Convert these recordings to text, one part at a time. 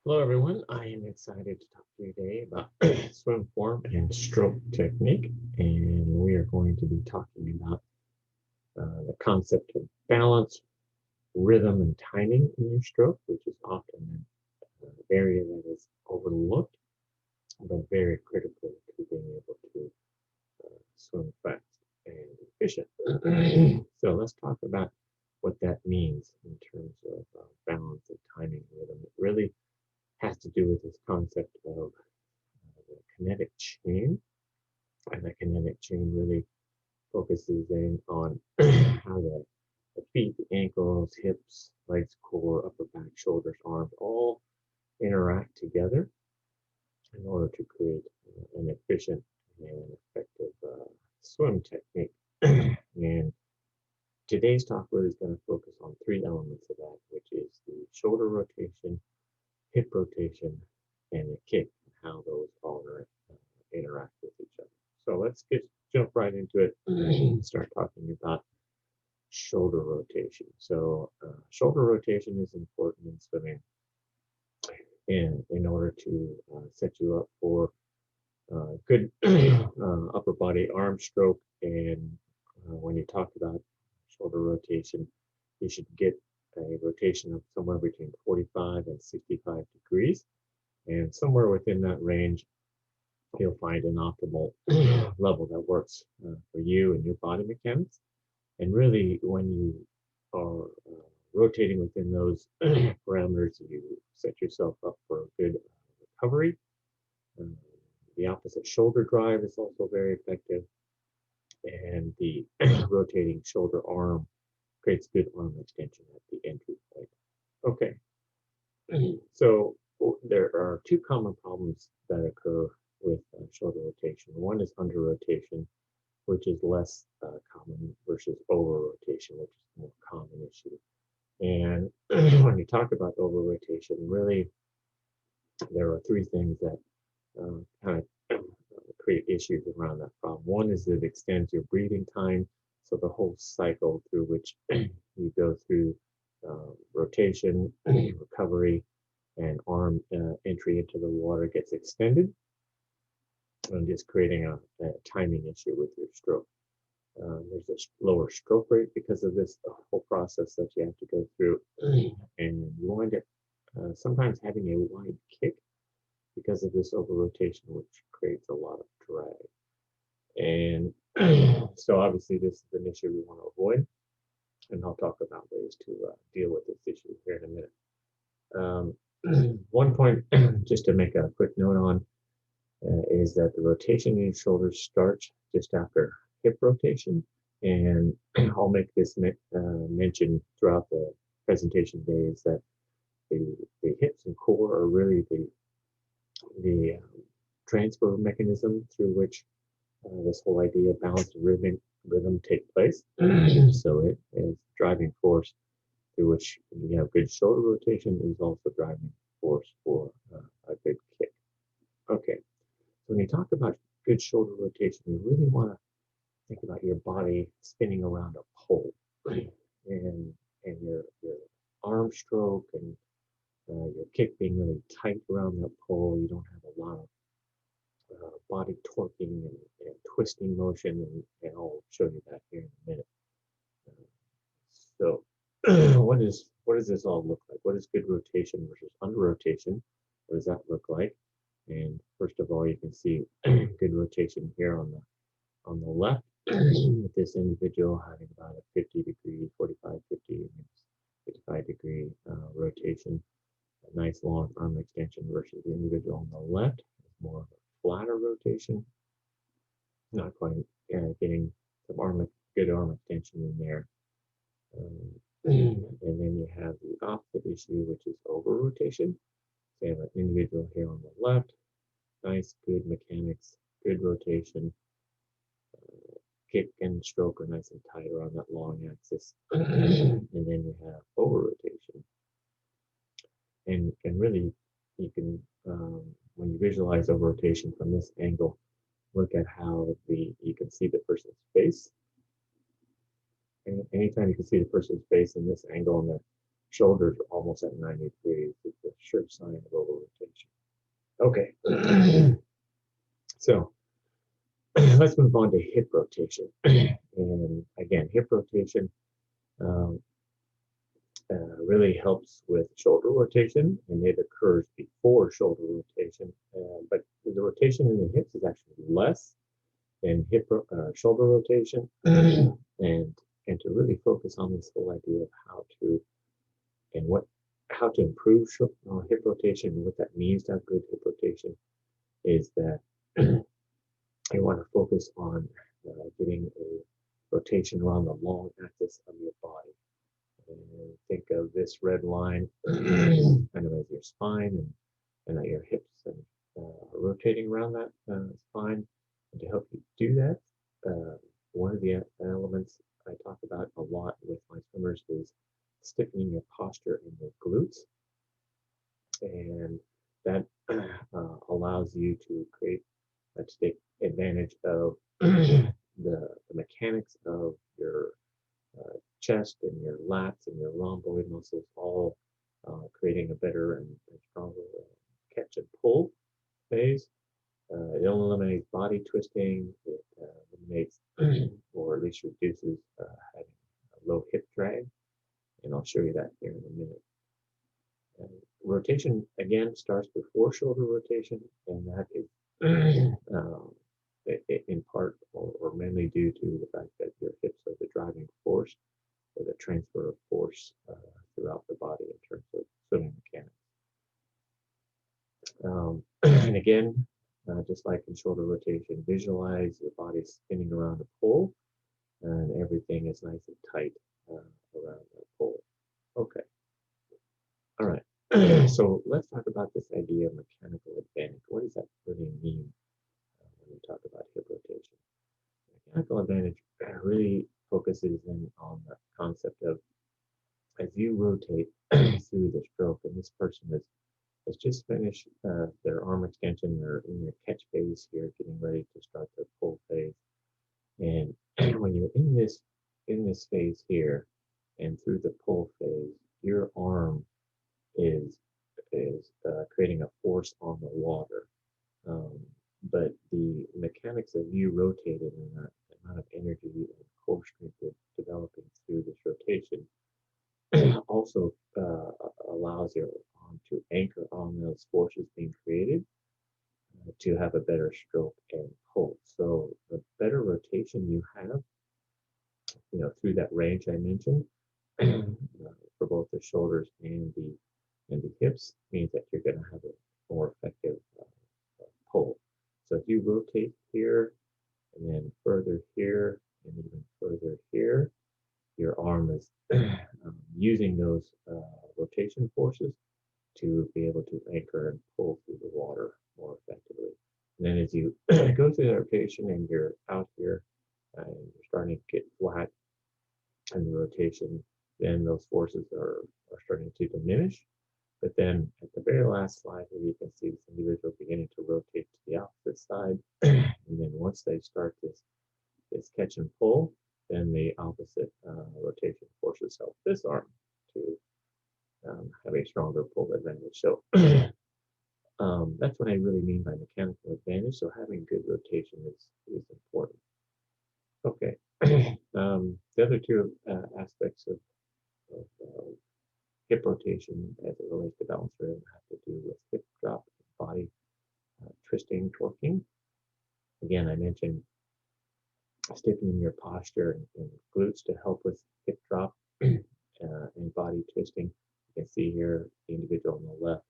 Hello, everyone. I am excited to talk to you today about swim form and stroke technique. And we are going to be talking about the concept of balance, rhythm, and timing in your stroke, which is often an area that is overlooked, but very critical to being able to swim fast and efficient. So let's talk about what that means in terms of balance and timing and rhythm. It really has to do with this concept of the kinetic chain. And the kinetic chain really focuses in on how the feet, the ankles, hips, legs, core, upper back, shoulders, arms all interact together in order to create an efficient and effective swim technique. And today's talk really is going to focus on three elements of that, which is the shoulder rotation, hip rotation, and the kick, and how those all interact with each other. So let's jump right into it and start talking about shoulder rotation. So shoulder rotation is important in swimming, and in order to set you up for good upper body arm stroke. And when you talk about shoulder rotation, you should get a rotation of somewhere between 45 and 65 degrees. And somewhere within that range, you'll find an optimal level that works for you and your body mechanics. And really, when you are rotating within those parameters, you set yourself up for a good recovery. Um, the opposite shoulder drive is also very effective, and the rotating shoulder arm creates good arm extension at the entry point. Okay, so there are two common problems that occur with shoulder rotation. One is under rotation, which is less common, versus over rotation, which is a more common issue. And when you talk about over rotation, really there are three things that kind of create issues around that problem. One is that it extends your breathing time, so the whole cycle through which you go through rotation, recovery, and arm entry into the water gets extended, and just creating a timing issue with your stroke. There's a lower stroke rate because of this whole process that you have to go through, and you wind up sometimes having a wide kick because of this over rotation, which creates a lot of drag. And so obviously this is an issue we want to avoid, and I'll talk about ways to deal with this issue here in a minute. One point, just to make a quick note on, is that the rotation in your shoulders starts just after hip rotation. And I'll make this mention throughout the presentation today, is that the hips and core are really the transfer mechanism through which this whole idea of balance and rhythm take place. So it is driving force through which you have good shoulder rotation, is also driving force for a good kick. Okay, so when you talk about good shoulder rotation, you really want to think about your body spinning around a pole, and your arm stroke and your kick being really tight around that pole. You don't have a lot of body torquing and twisting motion, and I'll show you that here in a minute. So what does this all look like? What is good rotation versus under rotation? What does that look like? And first of all, you can see good rotation here on the left, with this individual having about a 50 degree, 45, 50, 55 degree rotation. A nice long arm extension, versus the individual on the left is more of a flatter rotation, not quite getting some good arm extension in there. And then you have the opposite issue, which is over rotation. So you have an individual here on the left, nice, good mechanics, good rotation, kick and stroke are nice and tight around that long axis. And then you have over rotation. And really, you can, when you visualize over rotation from this angle, look at how you can see the person's face. And anytime you can see the person's face in this angle, and their shoulders are almost at 90 degrees, the sure sign of over rotation. Okay, so let's move on to hip rotation. And again, hip rotation um, really helps with shoulder rotation, and it occurs before shoulder rotation. But the rotation in the hips is actually less than shoulder rotation, and to really focus on this whole idea of how to improve hip rotation and what that means to have good hip rotation is that you want to focus on getting a rotation around the long axis of your body. And think of this red line kind of as your spine, and that your hips and rotating around that spine. And to help you do that, one of the elements I talk about a lot with my swimmers is stiffening your posture in your glutes. And that allows you to take advantage of the mechanics of your chest and your lats and your rhomboid muscles, all creating a better and stronger catch and pull phase. It eliminates body twisting. It eliminates, or at least reduces, having a low hip drag. And I'll show you that here in a minute. And rotation again starts before shoulder rotation, and that is in part or mainly due to the fact that your hips are the driving force or the transfer of force throughout the body in terms of swimming mechanics. And again, just like in shoulder rotation, visualize your body spinning around a pole, and everything is nice and tight around that pole. Okay. All right. So let's talk about this idea of mechanical advantage. What does that really mean when we talk about hip rotation? Mechanical advantage really focuses in on the concept of as you rotate through the stroke, and this person has just finished their arm extension. They're in their catch phase here, getting ready to start their pull phase. And when you're in this phase here and through the pull phase, your arm is creating a force on the water. But the mechanics of you rotating and that amount of energy and core strength developing through this rotation also allows your arm to anchor on those forces being created to have a better stroke and pull. So the better rotation you have, through that range I mentioned, for both the shoulders and the hips, means that you're going to have a more effective pull. So if you rotate here and then further here and even further here, your arm is using those rotation forces to be able to anchor and pull through the water more effectively. And then as you go through the rotation and you're out here and you're starting to get flat in the rotation, then those forces are starting to diminish. But then at the very last slide here, you can see this individual beginning to rotate to the opposite side. And then once they start this catch and pull, then the opposite rotation forces help this arm to have a stronger pull advantage. So that's what I really mean by mechanical advantage. So having good rotation is important. Okay. The other two aspects of hip rotation as it relates to balance rhythm have to do with hip drop, body twisting, torquing. Again, I mentioned stiffening your posture and glutes to help with hip drop and body twisting. You can see here the individual on the left,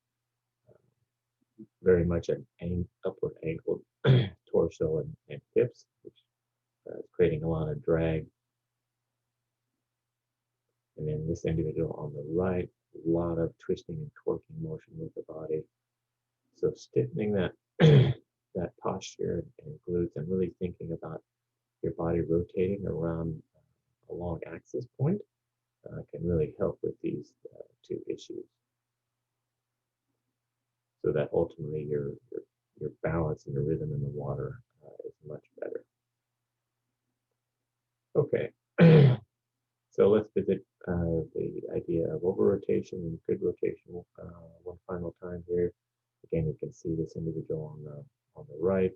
very much an upward angled torso and hips, which is creating a lot of drag. And then this individual on the right, a lot of twisting and torquing motion with the body. So stiffening that that posture and glutes and really thinking about your body rotating around a long axis point can really help with these two issues. So that ultimately your balance and your rhythm in the water is much better. Okay. So let's visit the idea of over rotation and good rotation one final time here. Again, you can see this individual on the right,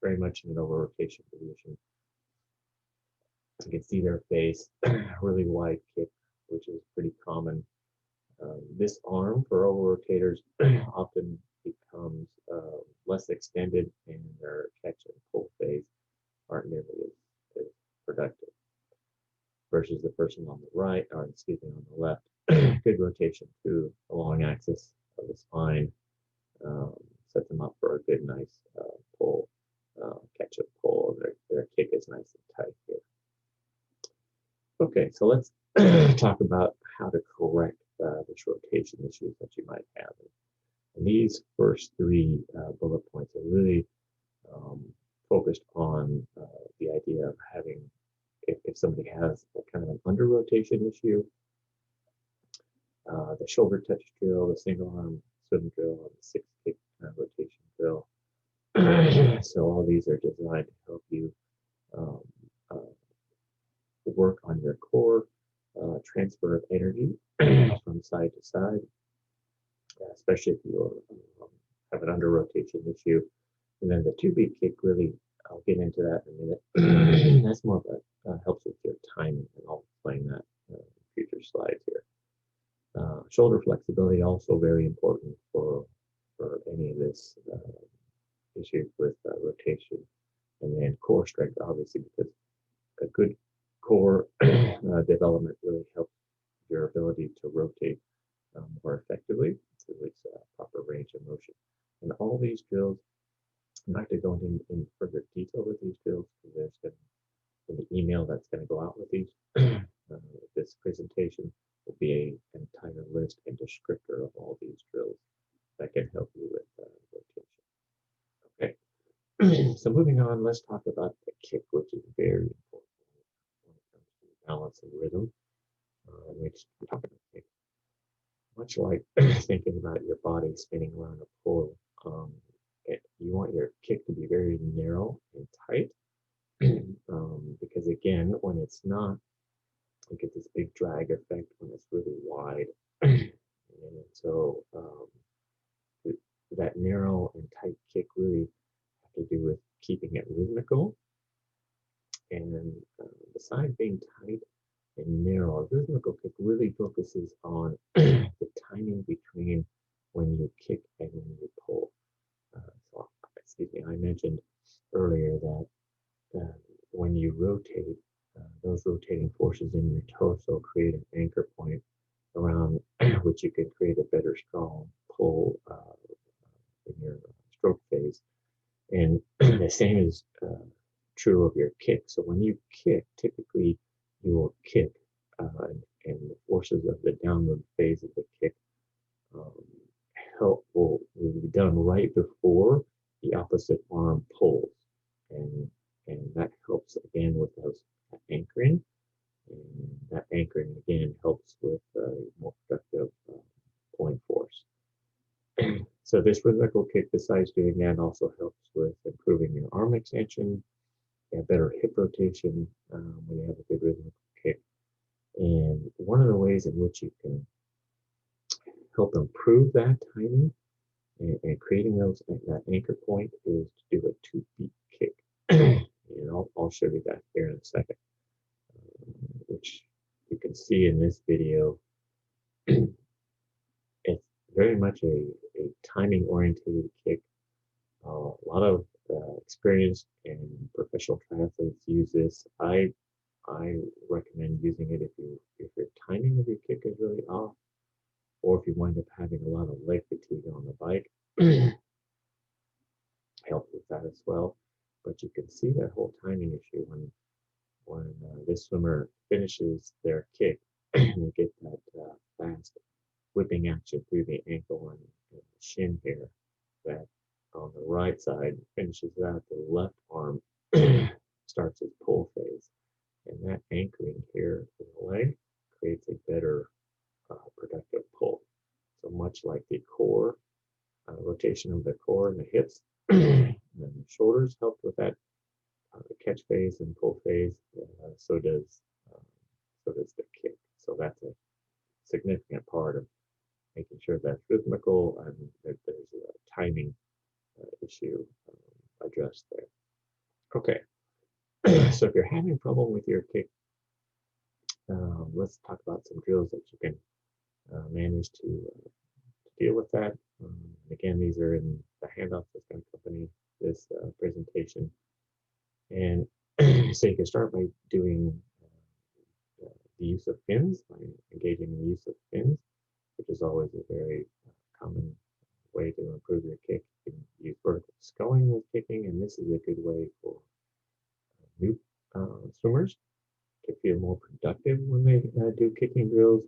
very much in an over rotation position. You can see their face, really wide kick, which is pretty common. This arm for over rotators often becomes less extended, and their catch and pull phase aren't nearly as productive. Versus the person on the right, or excuse me, on the left, good rotation through the long axis of the spine sets them up for a good, nice pull, catch and pull. Their kick is nice and tight here. Okay, so let's talk about how to correct this rotation issues that you might have. And these first three bullet points are really focused on the idea of having, if somebody has a kind of an under rotation issue, the shoulder touch drill, the single arm swim drill, and the 6-kick rotation drill. So all these are designed to help you work on your core, transfer of energy from side to side, especially if you have an under rotation issue. And then the 2-beat kick, really, I'll get into that in a minute. That's more of a helps with your timing, and I'll explain that in future slides here. Shoulder flexibility also very important for any of this issues with rotation. And then core strength, obviously, because a good core development really helps your ability to rotate more effectively to its proper range of motion. And all these drills, I'm not going to go into in further detail with these drills, because there's going to be an email that's going to go out with these. This presentation will be an entire list and descriptor of all these drills that can help you with rotation. Okay, so moving on, let's talk about the kick, which is very important when it comes to balance and rhythm. Which we talk about kick. Much like thinking about your body spinning around a pole, you want your kick to be very narrow and tight, because again, when it's not, you get this big drag effect when it's really wide. And so that narrow and tight kick really have to do with keeping it rhythmical. And besides being tight and narrow, a rhythmical kick really focuses on the timing between when you kick and when you pull. So, excuse me, I mentioned earlier that when you rotate, those rotating forces in your torso create an anchor point around which you can create a better strong pull in your stroke phase. And the same is true of your kick. So when you kick, typically you will kick, and the forces of the downward phase of the kick will be done right before the opposite arm pulls, and that helps again with those anchoring, and that anchoring again helps with more productive pulling force. So this rhythmical kick, besides doing that, also helps with improving your arm extension, better hip rotation when you have a good rhythmical kick. And one of the ways in which you can help improve that timing and creating that anchor point is to do a 2-beat kick. And I'll show you that here in a second, which you can see in this video. It's very much a timing oriented kick. A lot of experienced and professional triathletes use this. I recommend using it if your timing of your kick is really off, or if you wind up having a lot of leg fatigue on the bike. Helps with that as well. But you can see that whole timing issue when this swimmer finishes their kick and you get that fast whipping action through the ankle and the shin here, that on the right side finishes that, the left arm starts its pull phase. And that anchoring here in the leg creates a better productive pull. So much like the core, rotation of the core and the hips, and the shoulders help with that catch phase and pull phase. So does so does the kick. So that's a significant part of making sure that's rhythmical and that there's a timing issue addressed there. Okay, so if you're having trouble with your kick, let's talk about some drills that you can manage to deal with that. Again, these are in the handouts that's going to accompany this presentation. And so you can start by doing the use of fins, by engaging in the use of fins, which is always a very common way to improve your kick. You can use vertical sculling with kicking, and this is a good way for new swimmers to feel more productive when they do kicking drills.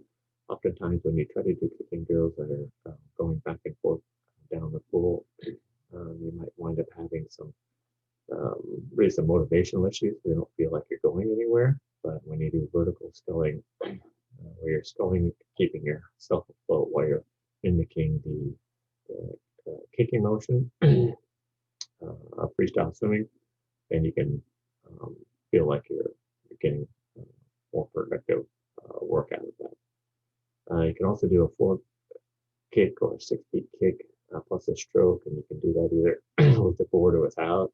Oftentimes, when you try to do kicking drills that are going back and forth down the pool, you might wind up having some really some motivational issues. They don't feel like you're going anywhere. But when you do vertical sculling, where you're sculling, keeping yourself afloat while you're mimicking the kicking motion of freestyle swimming, then you can feel like you're getting more productive work out of that. You can also do a 4 kick or a 6 feet kick plus a stroke, and you can do that either with the board or without,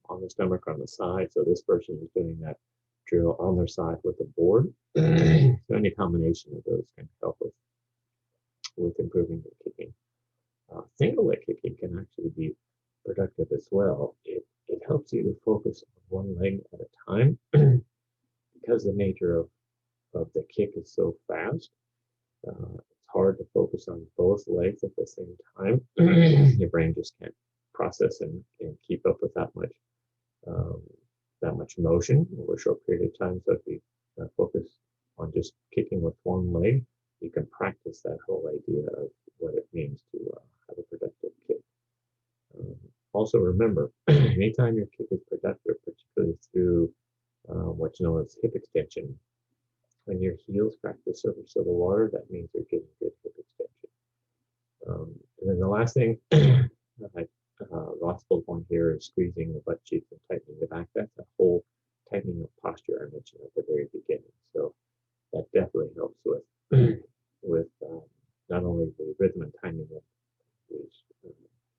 on the stomach or on the side. So this person is doing that drill on their side with the board. So any combination of those can help with improving the kicking. Single leg kicking can actually be productive as well. It helps you to focus on one leg at a time because the nature of the kick is so fast. It's hard to focus on both legs at the same time. Your brain just can't process and keep up with that much motion over a short period of time. So if you focus on just kicking with one leg, you can practice that whole idea of what it means to have a productive kick. Also remember, anytime your kick is productive, particularly through what's known as hip extension, when your heels crack the surface of the water, that means you're getting good hip extension. And then the last thing, last bullet point here is squeezing the butt cheeks and tightening the back. That's a whole tightening of posture I mentioned at the very beginning. So that definitely helps with not only the rhythm and timing of the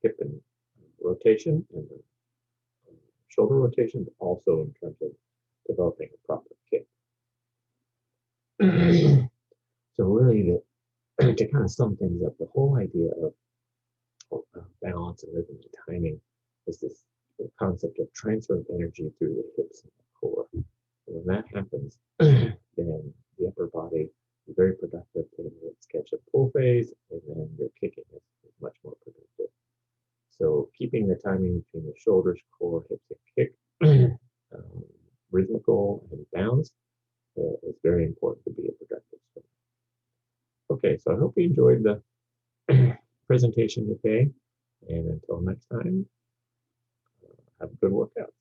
hip and rotation and the shoulder rotation, but also in terms of developing a proper kick. So really, to kind of sum things up, the whole idea of balance and rhythm and timing is this concept of transfer of energy through the hips and the core. And when that happens, then the upper body is very productive in its catch and pull phase, and then your kicking is much more productive. So keeping the timing between the shoulders, core, hips, and kick rhythmical and balanced is very important to be a productive swimmer. Okay, so I hope you enjoyed the presentation today. And until next time, have a good workout.